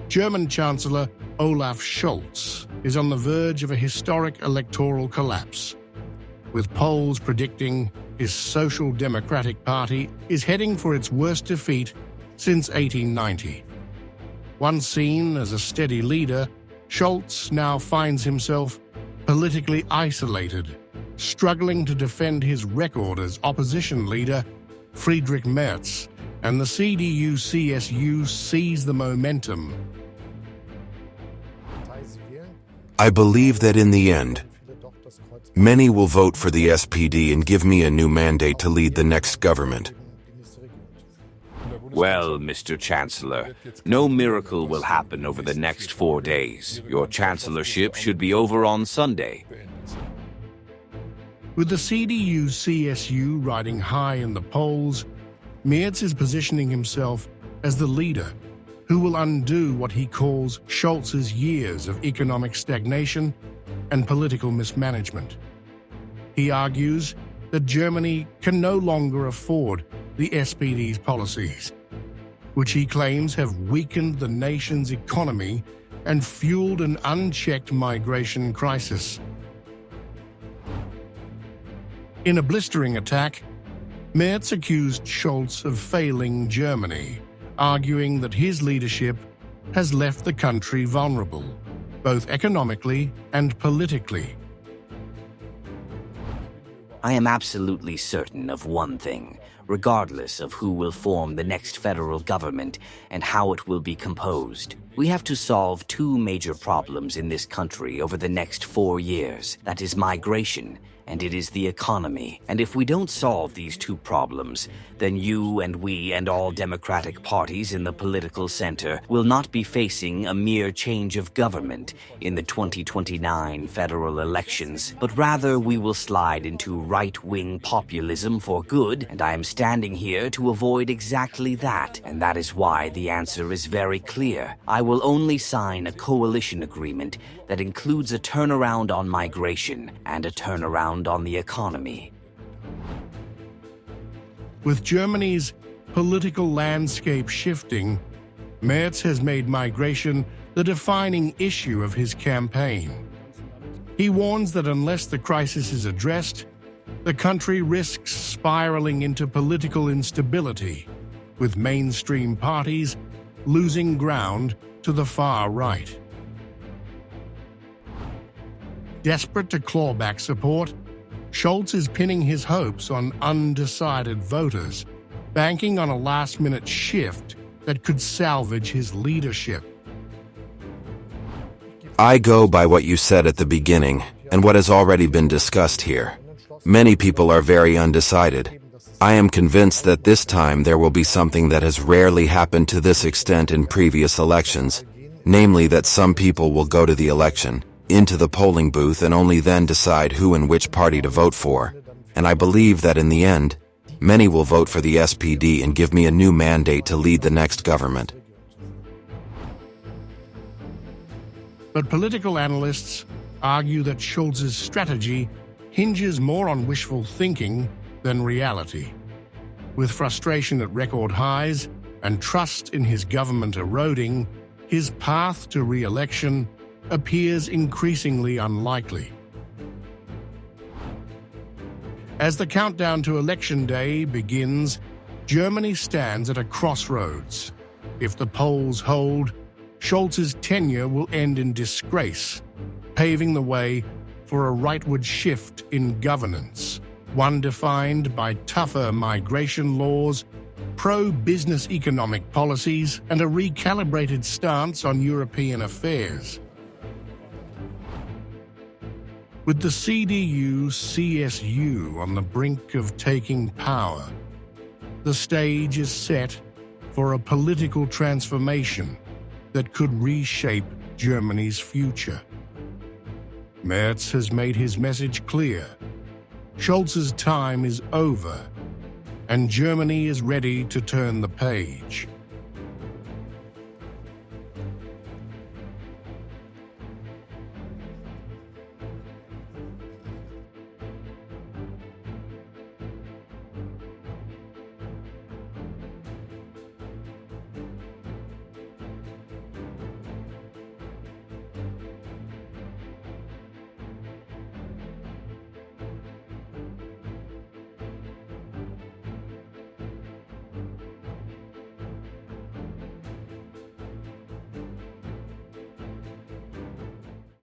German Chancellor Olaf Scholz is on the verge of a historic electoral collapse, with polls predicting his Social Democratic Party is heading for its worst defeat since 1890. Once seen as a steady leader, Scholz now finds himself politically isolated, struggling to defend his record as opposition leader Friedrich Merz, and the CDU-CSU sees the momentum. I believe that in the end, many will vote for the SPD and give me a new mandate to lead the next government. Well, Mr. Chancellor, no miracle will happen over the next 4 days. Your chancellorship should be over on Sunday. With the CDU-CSU riding high in the polls, Merz is positioning himself as the leader who will undo what he calls Scholz's years of economic stagnation and political mismanagement. He argues that Germany can no longer afford the SPD's policies, which he claims have weakened the nation's economy and fueled an unchecked migration crisis. In a blistering attack, Merz accused Scholz of failing Germany, arguing that his leadership has left the country vulnerable, both economically and politically. I am absolutely certain of one thing, regardless of who will form the next federal government and how it will be composed. We have to solve two major problems in this country over the next 4 years. That is migration, and it is the economy. And if we don't solve these two problems, then you and we and all democratic parties in the political center will not be facing a mere change of government in the 2029 federal elections, but rather we will slide into right-wing populism for good, and I am standing here to avoid exactly that. And that is why the answer is very clear. I will only sign a coalition agreement that includes a turnaround on migration and a turnaround on the economy. With Germany's political landscape shifting, Merz has made migration the defining issue of his campaign. He warns that unless the crisis is addressed, the country risks spiraling into political instability, with mainstream parties losing ground to the far right. Desperate to claw back support, Scholz is pinning his hopes on undecided voters, banking on a last-minute shift that could salvage his leadership. I go by what you said at the beginning and what has already been discussed here. Many people are very undecided. I am convinced that this time there will be something that has rarely happened to this extent in previous elections, namely that some people will go to the election, into the polling booth, and only then decide who and which party to vote for. And I believe that in the end, many will vote for the SPD and give me a new mandate to lead the next government. But political analysts argue that Scholz's strategy hinges more on wishful thinking than reality. With frustration at record highs and trust in his government eroding, his path to re-election appears increasingly unlikely. As the countdown to election day begins, Germany stands at a crossroads. If the polls hold, Scholz's tenure will end in disgrace, paving the way for a rightward shift in governance, one defined by tougher migration laws, pro-business economic policies, and a recalibrated stance on European affairs. With the CDU-CSU on the brink of taking power, the stage is set for a political transformation that could reshape Germany's future. Merz has made his message clear. Scholz's time is over, and Germany is ready to turn the page.